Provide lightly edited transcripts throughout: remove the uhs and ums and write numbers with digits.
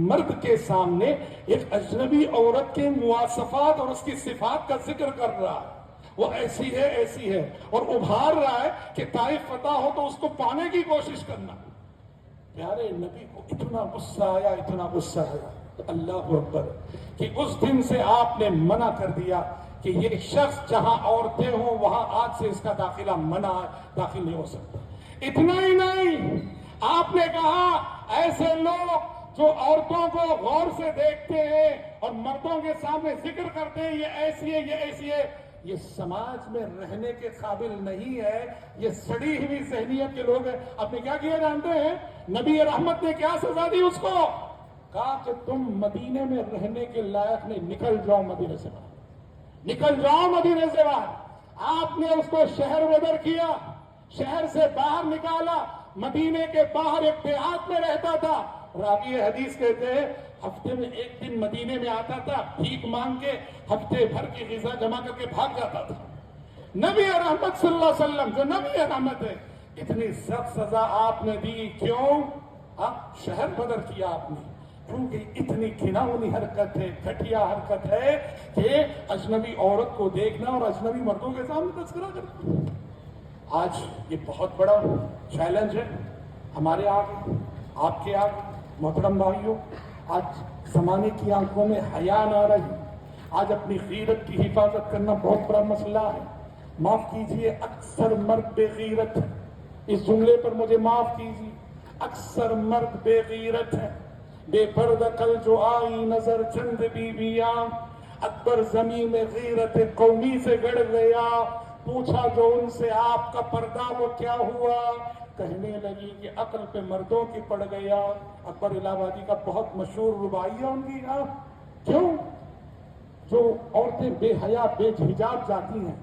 مرد کے سامنے ایک اجنبی عورت کے مواصفات اور اس کی صفات کا ذکر کر رہا ہے، وہ ایسی ہے ایسی ہے، اور ابھار رہا ہے کہ طائف فتح ہو تو اس کو پانے کی کوشش کرنا۔ پیارے نبی کو اتنا غصہ آیا، اتنا غصہ آیا، اللہ اکبر، کہ اس دن سے آپ نے منع کر دیا کہ یہ شخص جہاں عورتیں ہوں وہاں آج سے اس کا داخلہ منع ہے، داخل نہیں ہو سکتا۔ اتنا ہی نہیں، آپ نے کہا ایسے لوگ جو عورتوں کو غور سے دیکھتے ہیں اور مردوں کے سامنے ذکر کرتے ہیں یہ ایسی ہے یہ ایسی ہے، یہ سماج میں رہنے کے قابل نہیں ہے، یہ سڑی ہوئی ذہنیت کے لوگ ہیں۔ آپ نے کیا کیا جانتے ہیں؟ نبی رحمت نے کیا سزا دی اس کو؟ کہا کہ تم مدینے میں رہنے کے لائق نہیں، نکل جاؤ مدینے سے باہر، نکل جاؤ مدینے سے باہر۔ آپ نے اس کو شہر بدر کیا، شہر سے باہر نکالا، مدینے کے باہر ایک دیہات میں رہتا تھا۔ راوی حدیث کہتے ہیں ہفتے میں ایک دن مدینے میں آتا تھا، بھیک مانگ کے ہفتے بھر کی غذا جمع کر کے بھاگ جاتا تھا۔ نبی رحمت صلی اللہ علیہ وسلم جو نبی رحمت ہے، اتنی سخت سزا آپ نے دی، کیوں؟ شہر بدر کیا آپ نے، کیونکہ اتنی گھناؤنی حرکت ہے، گھٹیا حرکت ہے کہ اجنبی عورت کو دیکھنا اور اجنبی مردوں کے سامنے تذکرہ کرنا۔ آج یہ بہت بڑا چیلنج ہے ہمارے آگے، آپ کے آگے۔ محترم بھائیوں، آج زمانے کی آنکھوں میں حیا نہ رہی، آج اپنی غیرت کی حفاظت کرنا بہت بڑا مسئلہ ہے۔ معاف کیجئے، اکثر مرد بے غیرت ہے، اس جملے پر مجھے معاف کیجئے، اکثر مرد بے غیرت ہے۔ بے پردہ کل جو آئی نظر چند بیویاں، اکبر زمین میں غیرت قومی سے گڑ گیا، پوچھا جو ان سے آپ کا پردہ وہ کیا ہوا، کہنے لگی کہ عقل پہ مردوں کی پڑ گیا۔ اکبر الہ آبادی کا بہت مشہور رباعی ہے ان کی۔ کیوں؟ جو عورتیں بے حیا بے حجاب جاتی ہیں،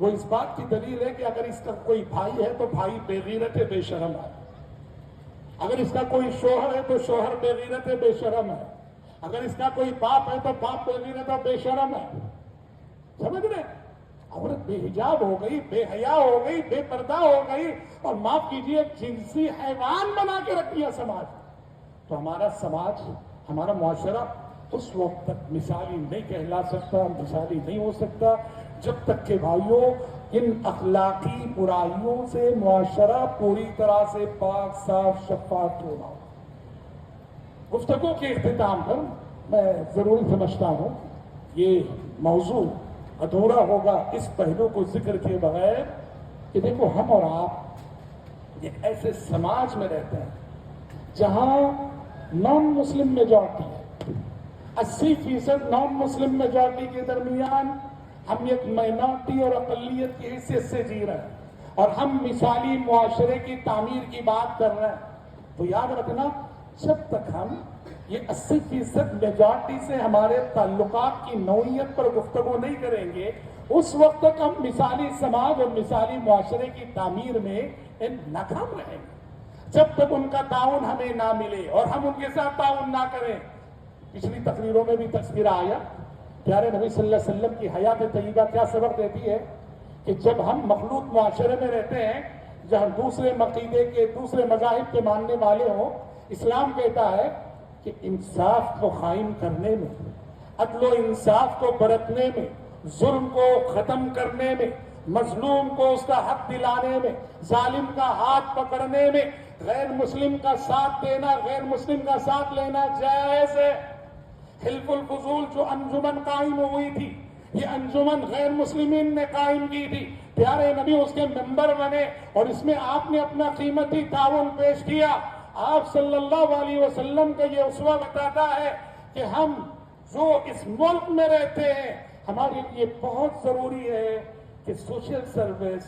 وہ اس بات کی دلیل ہے کہ اگر اس کا کوئی بھائی ہے تو بھائی بے غیرت ہے، بے شرم ہے، اگر اس کا کوئی شوہر ہے تو شوہر بے غیرت ہے، بے شرم ہے، اگر اس کا کوئی باپ ہے تو باپ بے غیرت ہے، بے شرم ہے۔ سمجھ رہے؟ عورت بے حجاب ہو گئی، بے حیا ہو گئی، بے پردہ ہو گئی، اور معاف کیجئے جنسی حیوان بنا کے رکھ دیا سماج۔ تو ہمارا سماج، ہمارا معاشرہ اس وقت تک مثالی نہیں کہلا سکتا، مثالی نہیں ہو سکتا جب تک کہ بھائیوں ان اخلاقی برائیوں سے معاشرہ پوری طرح سے پاک صاف شفاف ہو رہا ہو۔ گفتگو کے اختتام پر میں ضروری سمجھتا ہوں یہ موضوع ادھورا ہوگا اس پہلو کو ذکر کیے بغیر کہ دیکھو ہم اور آپ ایک ایسے سماج میں رہتے ہیں جہاں نان مسلم میجورٹی ہے، 80% نان مسلم میجورٹی کے درمیان ہم ایک مائنورٹی اور اقلیت کی حیثیت سے جی رہے ہیں، اور ہم مثالی معاشرے کی تعمیر کی بات کر رہے ہیں۔ تو یاد رکھنا، جب تک ہم یہ 80% میجورٹی سے ہمارے تعلقات کی نوعیت پر گفتگو نہیں کریں گے، اس وقت تک ہم مثالی سماج اور مثالی معاشرے کی تعمیر میں ناکام رہیں گے۔ جب تک ان کا تعاون ہمیں نہ ملے اور ہم ان کے ساتھ تعاون نہ کریں۔ پچھلی تقریروں میں بھی تذکرہ آیا، پیارے نبی صلی اللہ علیہ وسلم کی حیات طیبہ کیا سبق دیتی ہے کہ جب ہم مخلوط معاشرے میں رہتے ہیں جہاں دوسرے عقیدے کے، دوسرے مذاہب کے ماننے والے ہوں، اسلام کہتا ہے کہ انصاف کو قائم کرنے میں، عدل و انصاف کو برتنے میں، ظلم کو ختم کرنے میں، مظلوم کو اس کا حق دلانے میں، ظالم کا ہاتھ پکڑنے میں، غیر مسلم کا ساتھ دینا، غیر مسلم کا ساتھ لینا جائز ہے۔ حلف الفضول جو انجمن قائم ہوئی تھی، یہ انجمن غیر مسلمین نے قائم کی تھی، پیارے نبی اس کے ممبر بنے اور اس میں آپ نے اپنا قیمتی تعاون پیش کیا۔ آپ صلی اللہ علیہ وسلم کا یہ اسوہ بتاتا ہے کہ ہم جو اس ملک میں رہتے ہیں، ہمارے لیے بہت ضروری ہے کہ سوشل سروس،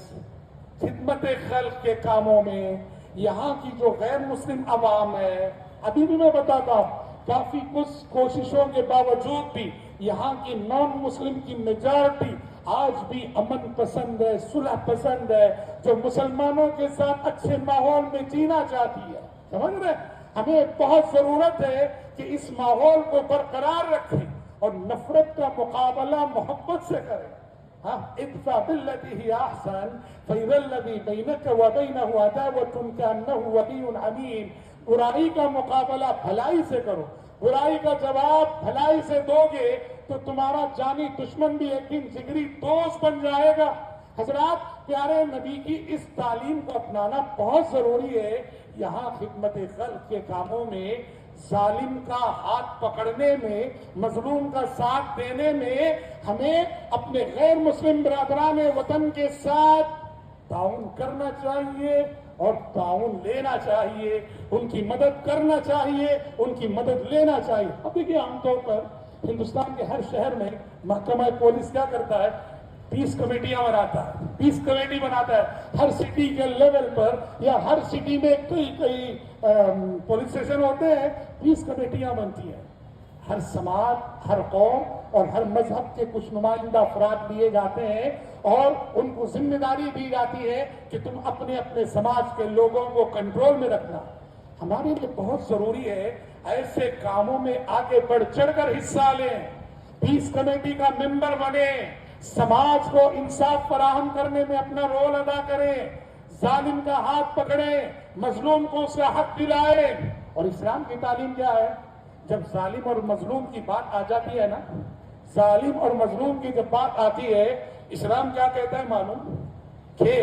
خدمت خلق کے کاموں میں یہاں کی جو غیر مسلم عوام ہے، ابھی بھی میں بتاتا ہوں کافی کچھ کوششوں کے باوجود بھی یہاں کی نان مسلم کی میجارٹی آج بھی امن پسند ہے، صلح پسند ہے، جو مسلمانوں کے ساتھ اچھے ماحول میں جینا چاہتی ہے۔ سمجھ رہے؟ ہمیں بہت ضرورت ہے کہ اس ماحول کو برقرار رکھیں اور نفرت کا مقابلہ محبت سے کریں۔ ادفع بالتي هي احسن فاذا الذي بينك وبينه عداوة كأنه ولي حميم۔ برائی کا مقابلہ بھلائی سے کرو، برائی کا جواب بھلائی سے دو گے تو تمہارا جانی دشمن بھی ایک دن جگری دوست بن جائے گا۔ حضرات، پیارے نبی کی اس تعلیم کو اپنانا بہت ضروری ہے۔ یہاں خدمت خلق کے کاموں میں، ظالم کا ہاتھ پکڑنے میں، مظلوم کا ساتھ دینے میں، ہمیں اپنے غیر مسلم برادران وطن کے ساتھ تعاون کرنا چاہیے اور تعاون لینا چاہیے، ان کی مدد کرنا چاہیے، ان کی مدد لینا چاہیے۔ اب دیکھیے، عام طور پر ہندوستان کے ہر شہر میں محکمہ پولیس کیا کرتا ہے؟ پیس کمیٹیاں بناتا ہے، پیس کمیٹی بناتا ہے۔ ہر سٹی کے لیول پر یا ہر سٹی میں کئی پولیس اسٹیشن ہوتے ہیں، پیس کمیٹیاں بنتی ہیں۔ ہر سماج، ہر قوم اور ہر مذہب کے کچھ نمائندہ افراد لیے جاتے ہیں اور ان کو ذمہ داری دی جاتی ہے کہ تم اپنے اپنے سماج کے لوگوں کو کنٹرول میں رکھنا۔ ہمارے لیے بہت ضروری ہے ایسے کاموں میں آگے بڑھ چڑھ کر حصہ لیں، پیس کمیٹی کا ممبر بنے، سماج کو انصاف فراہم کرنے میں اپنا رول ادا کریں، ظالم کا ہاتھ پکڑیں، مظلوم کو اس کا حق دلائیں۔ اور اسلام کی تعلیم کیا ہے؟ جب ظالم اور مظلوم کی بات آ جاتی ہے نا، ظالم اور مظلوم کی جب بات آتی ہے، اسلام کیا کہتا ہے معلوم؟ کہ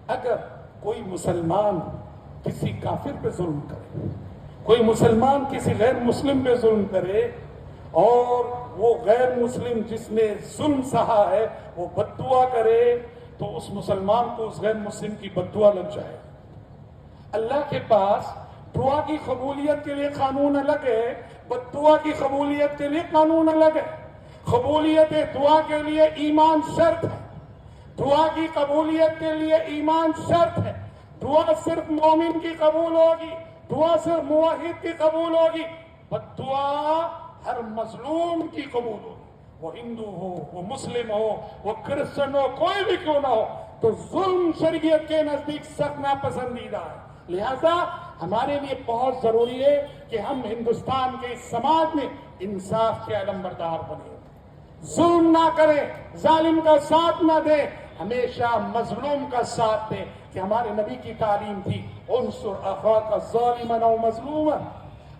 اگر کوئی مسلمان کسی کافر پہ ظلم کرے، کوئی مسلمان کسی غیر مسلم پہ ظلم کرے اور وہ غیر مسلم جس نے ظلم سہا ہے وہ بد دعا کرے، تو اس مسلمان کو اس غیر مسلم کی بد دعا لگ جائے۔ اللہ کے پاس دعا کی قبولیت کے لیے قانون الگ ہے، بد دعا کی قبولیت کے لیے قانون الگ ہے۔ قبولیت دعا کے لیے ایمان شرط ہے، دعا کی قبولیت کے لیے ایمان شرط ہے۔ دعا صرف مومن کی قبول ہوگی، دعا صرف موحد کی قبول ہوگی، بد دعا ہر مظلوم کی قبول ہوگی، وہ ہندو ہو، وہ مسلم ہو، وہ کرسچن ہو، کوئی بھی کیوں نہ ہو۔ تو ظلم شریعت کے نزدیک سخت ناپسندیدہ ہے۔ لہذا ہمارے لیے بہت ضروری ہے کہ ہم ہندوستان کے اس سماج میں انصاف کے علمبردار بنیں، ظلم نہ کریں، ظالم کا ساتھ نہ دیں، ہمیشہ مظلوم کا ساتھ دیں۔ کہ ہمارے نبی کی تعلیم تھی، انصر اخاک ظالما او مظلوما،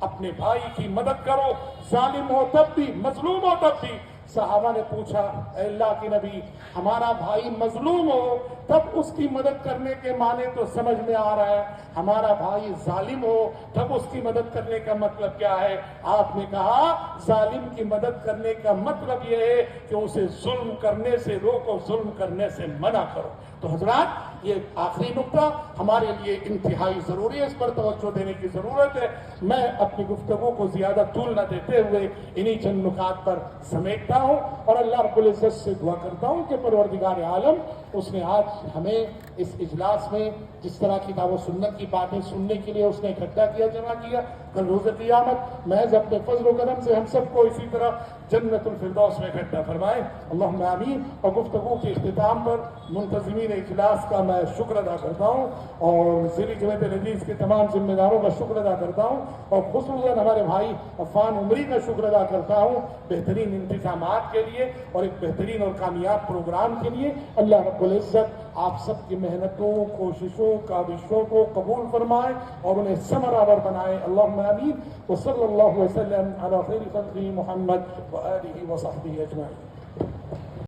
اپنے بھائی کی مدد کرو، ظالم ہو تب بھی، مظلوم ہو تب بھی۔ صحابہ نے پوچھا، اے اللہ کے نبی، ہمارا بھائی مظلوم ہو تب اس کی مدد کرنے کے معنی تو سمجھ میں آ رہا ہے، ہمارا بھائی ظالم ہو تب اس کی مدد کرنے کا مطلب کیا ہے؟ آپ نے کہا ظالم کی مدد کرنے کا مطلب یہ ہے کہ اسے ظلم کرنے سے روکو، ظلم کرنے سے منع کرو۔ تو حضرات، یہ آخری نقطہ ہمارے لیے انتہائی ضروری ہے، اس پر توجہ دینے کی ضرورت ہے۔ میں اپنی گفتگو کو زیادہ طول نہ دیتے ہوئے انہی چند نکات پر سمیٹتا ہوں اور اللہ رب العزت سے دعا کرتا ہوں کہ پروردگار عالم اس نے آج ہمیں اس اجلاس میں جس طرح کی کتاب و سنت کی باتیں سننے کے لیے اس نے اکٹھا کیا، جمع کیا، کل روز قیامت محض اپنے فضل و کرم سے ہم سب کو اسی طرح جنت الفردوس میں اکٹھا فرمائے، اللہم آمین۔ اور گفتگو کے اختتام پر منتظمین اجلاس کا میں شکر ادا کرتا ہوں اور ذیلی جمعیت الحدیث کے تمام ذمہ داروں کا شکر ادا کرتا ہوں اور خصوصاً ہمارے بھائی عفان عمری کا شکر ادا کرتا ہوں بہترین انتظامات کے لیے اور ایک بہترین اور کامیاب پروگرام کے لیے۔ اللہ رب العزت آپ سب کی محنتوں، کوششوں، کاوشوں کو قبول فرمائے اور انہیں ثمرآور بنائے، اللہم آمین۔ وصلی اللہ وسلم علی خیر خلقہ محمد وآلہ وصحبہ اجمعین۔